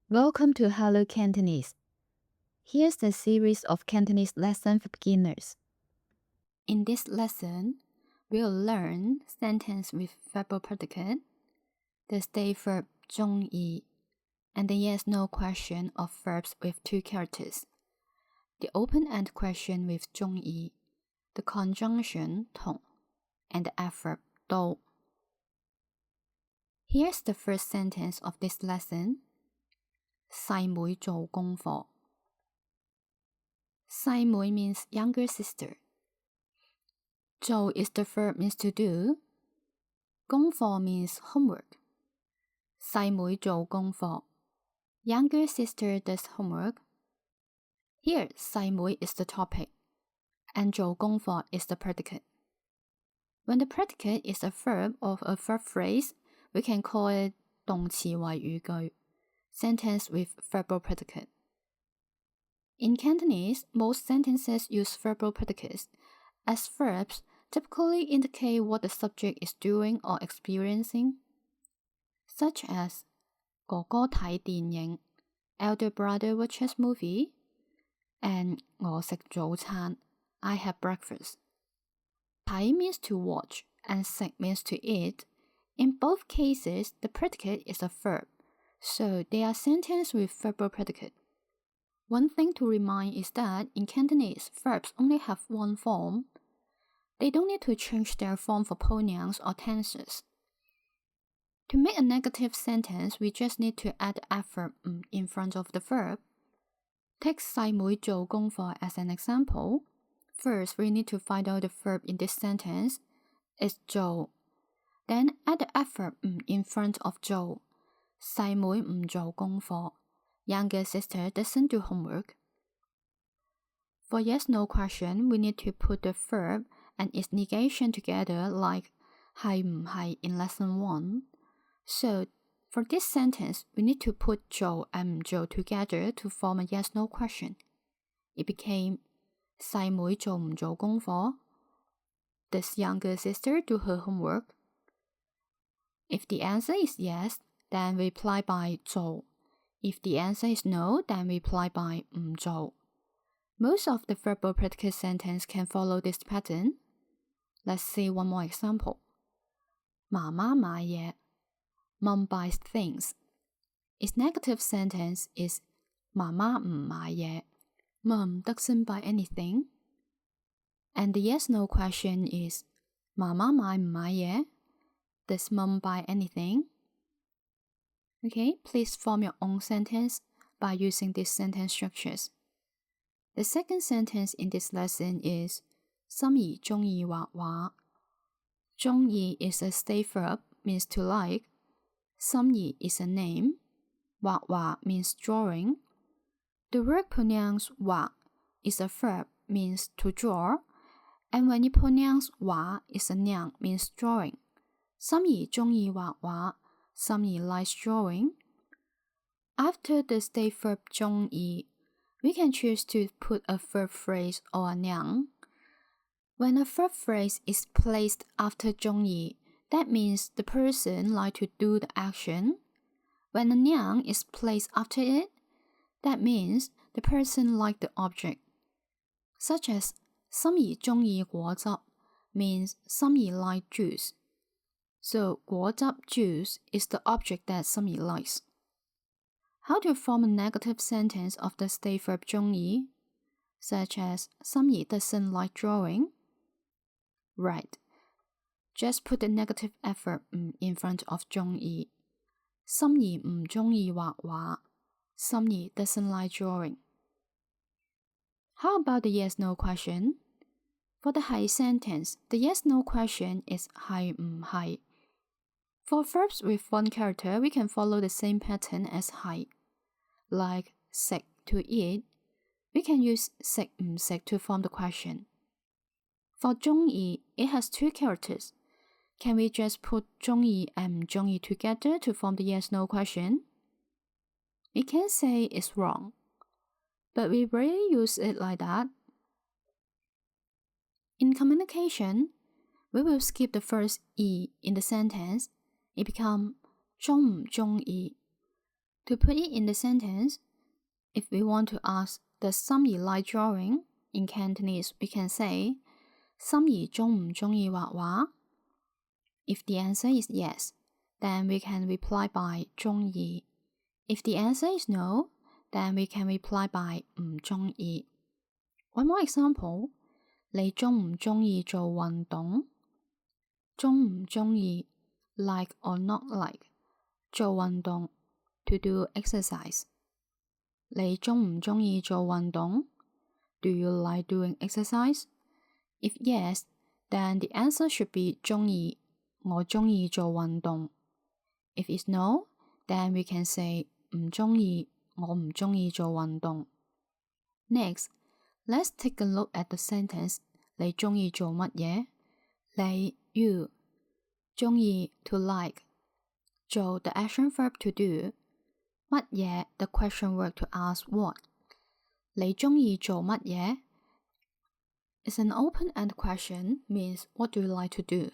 Welcome to Hello Cantonese. Here's the series of Cantonese lesson for beginners. In this lesson, we'll learn sentence with verbal predicate, the state verb 中意, and the yes-no question of verbs with two characters, the open-end question with 中意, the conjunction 同, and the adverb 都. Here's the first sentence of this lesson. 細妹做功課. 細妹 means younger sister. 做 is the verb means to do. 功課 means homework. 細妹做功課. Younger sister does homework. Here, 細妹 is the topic, and 做功課 is the predicate. When the predicate is a verb of a verb phrase, we can call it 動詞為語句, sentence with verbal predicate. In Cantonese, most sentences use verbal predicates, as verbs typically indicate what the subject is doing or experiencing, such as 哥哥睇電影, elder brother watches movie, and 我食早餐, I have breakfast. 睇 means to watch, and 食 means to eat. In both cases, the predicate is a verb, so they are sentences with verbal predicate. One thing to remind is that in Cantonese, verbs only have one form. They don't need to change their form for pronouns or tenses. To make a negative sentence, we just need to add the adverb in front of the verb. Take 細妹做功課 as an example. First, we need to find out the verb in this sentence. It's 做. Then add the adverb in front of 做. 細妹唔做功課. Younger sister doesn't do homework. For yes-no question, we need to put the verb and its negation together like 係唔係 in lesson 1. So, for this sentence, we need to put 做 and 唔做 together to form a yes-no question. It became 細妹做唔做功課? Does younger sister do her homework? If the answer is yes, then we reply by 做. If the answer is no, then we reply by 唔做. Most of the verbal predicate sentence can follow this pattern. Let's see one more example. 媽媽買嘢. Mom buys things. Its negative sentence is 媽媽唔買嘢. Mom doesn't buy anything. And the yes-no question is 媽媽買唔買嘢? Does mom buy anything? Okay, please form your own sentence by using these sentence structures. The second sentence in this lesson is 心儀中意畫畫. 中意 is a state verb, means to like. 心儀 is a name. 畫畫 means drawing. The word pronounced 畫 is a verb, means to draw. And when you pronounce 畫 is a noun, means drawing. 心儀中意畫畫. 心儀 likes drawing. After the state verb 中意, we can choose to put a verb phrase or a noun. When a verb phrase is placed after 中意, that means the person likes to do the action. When a noun is placed after it, that means the person likes the object. Such as 心儀中意果汁 means 心儀 likes juice. So 果汁 juice is the object that 心儀 likes. How to form a negative sentence of the state verb 中意, such as 心儀 doesn't like drawing? Right. Just put the negative adverb in front of 中意. 心儀唔中意畫畫. 心儀 doesn't like drawing. How about the yes-no question? For the 係 sentence, the yes-no question is 係唔係. For verbs with one character, we can follow the same pattern as 係. Like 食 to eat, we can use 食唔食 to form the question. For 中意, it has two characters. Can we just put 中意 and 唔中意 together to form the yes-no question? We can say it's wrong, but we rarely use it like that. In communication, we will skip the first 意 in the sentence. It becomes 中唔中意. To put it in the sentence, if we want to ask, does 心儀 like drawing? In Cantonese, we can say, 心儀中唔中意畫畫? If the answer is yes, then we can reply by 中意. If the answer is no, then we can reply by 唔中意. One more example, 你中唔中意做運動? 中唔中意 like or not like 做運動 to do exercise. 你中唔中意做運動? Do you like doing exercise? If yes, then the answer should be 中意我中意做運動. If it's no, then we can say 唔中意我唔中意做運動. Next, let's take a look at the sentence 你中意做乜嘢? 你 you 中意 to like 做 the action verb to do 乜嘢 the question word to ask what 你中意做乜嘢 is an open-ended question means what do you like to do?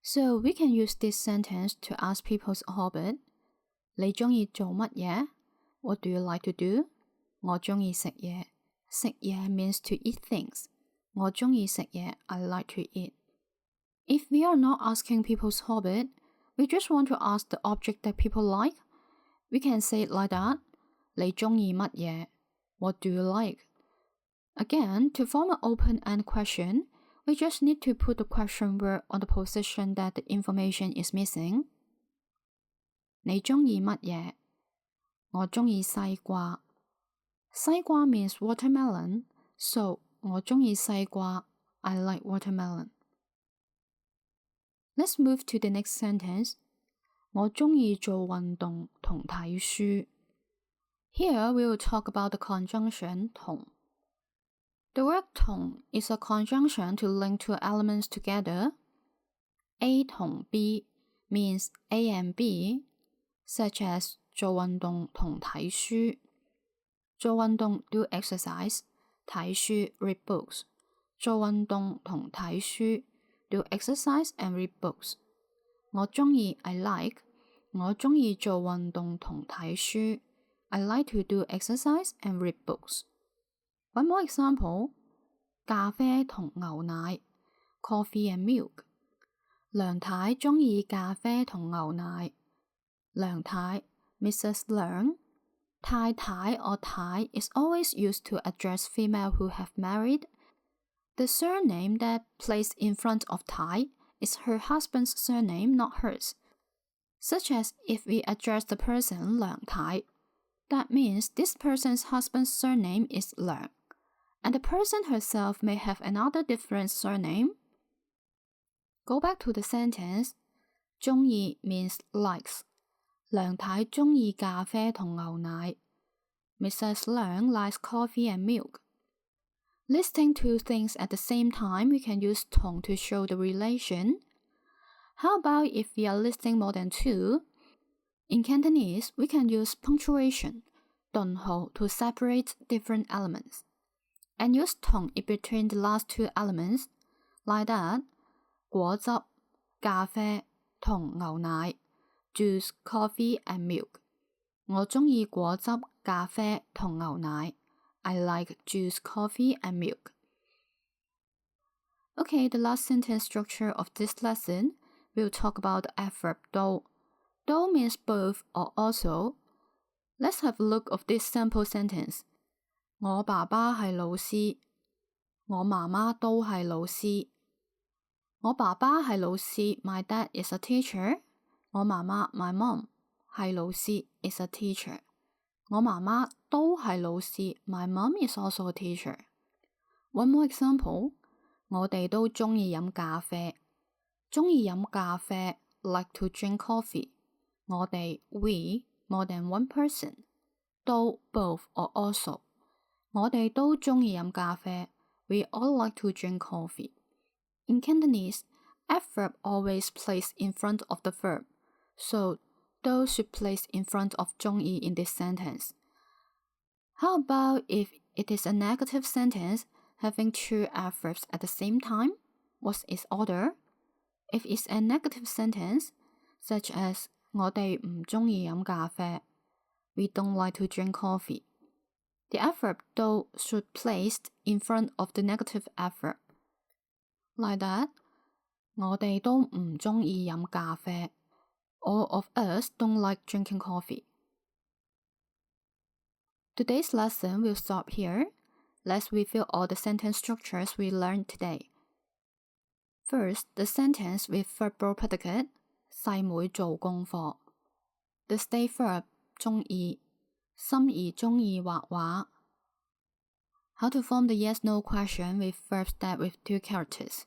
So we can use this sentence to ask people's hobby 你中意做乜嘢 What do you like to do? 我中意食嘢食嘢 means to eat things 我中意食嘢 I like to eat. If we are not asking people's hobby, we just want to ask the object that people like, we can say it like that. 你中意乜嘢? What do you like? Again, to form an open-ended question, we just need to put the question word on the position that the information is missing. 你中意乜嘢? 我中意西瓜. 西瓜 means watermelon, so 我中意西瓜 I like watermelon. Let's move to the next sentence. 我中意做運動同睇書. Here we will talk about the conjunction 同. The word 同 is a conjunction to link two elements together. A 同 B means A and B, such as 做運動同睇書. 做運動 do exercise, 睇書 read books. 做運動同睇書 do exercise and read books. 我中意 I like. 我中意做運動同睇書 I like to do exercise and read books. One more example. 咖啡同牛奶 coffee and milk. 梁太中意咖啡同牛奶. 梁太 Mrs. Leung. 太太 or 太 is always used to address female who have married. The surname that placed in front of Thai is her husband's surname, not hers. Such as if we address the person Leung Thai, that means this person's husband's surname is Leung, and the person herself may have another different surname. Go back to the sentence. 中意 means likes. 梁太中意咖啡同牛奶. Mrs. Leung likes coffee and milk. Listing two things at the same time, we can use 同 to show the relation. How about if we are listing more than two? In Cantonese, we can use punctuation 頓號 to separate different elements, and use 同 in between the last two elements, like that. 果汁咖啡同牛奶 juice, coffee and milk. 我中意果汁咖啡同牛奶. I like juice, coffee and milk. Okay, the last sentence structure of this lesson, we'll talk about the adverb 都. 都 means both or also. Let's have a look of this sample sentence. 我爸爸係老師，我媽媽都係老師。我爸爸係老師 my dad is a teacher. 我媽媽 my mom 係老師 is a teacher. 我媽媽都係老師 my mom is also a teacher. One more example. 我哋都中意飲咖啡。中意飲咖啡 like to drink coffee. 我哋 we more than one person. 都 both or also. 我哋都中意飲咖啡 we all like to drink coffee. In Cantonese, adverb always placed in front of the verb, so 都 should place in front of 中意 in this sentence. How about if it is a negative sentence having two adverbs at the same time? What's its order? If it's a negative sentence, such as 我哋唔中意飲咖啡。We don't like to drink coffee. The adverb do should placed in front of the negative adverb. Like that, 我哋都唔中意飲咖啡。All of us don't like drinking coffee. Today's lesson will stop here. Let's review all the sentence structures we learned today. First, the sentence with verbal predicate, 細妹做功課。The state verb, 中意，心儀中意畫畫。How to form the yes-no question with verbs that with two characters.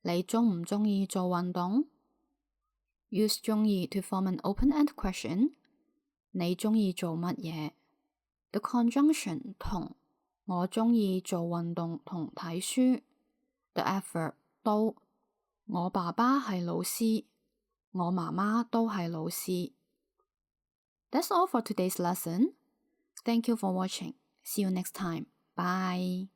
你中唔中意做運動？ Use 中意 to form an open-ended question. 你中意做乜嘢？ The conjunction 同，我中意做運動同睇書。The adverb 都，我爸爸係老師，我媽媽都係老師。That's all for today's lesson. Thank you for watching. See you next time. Bye.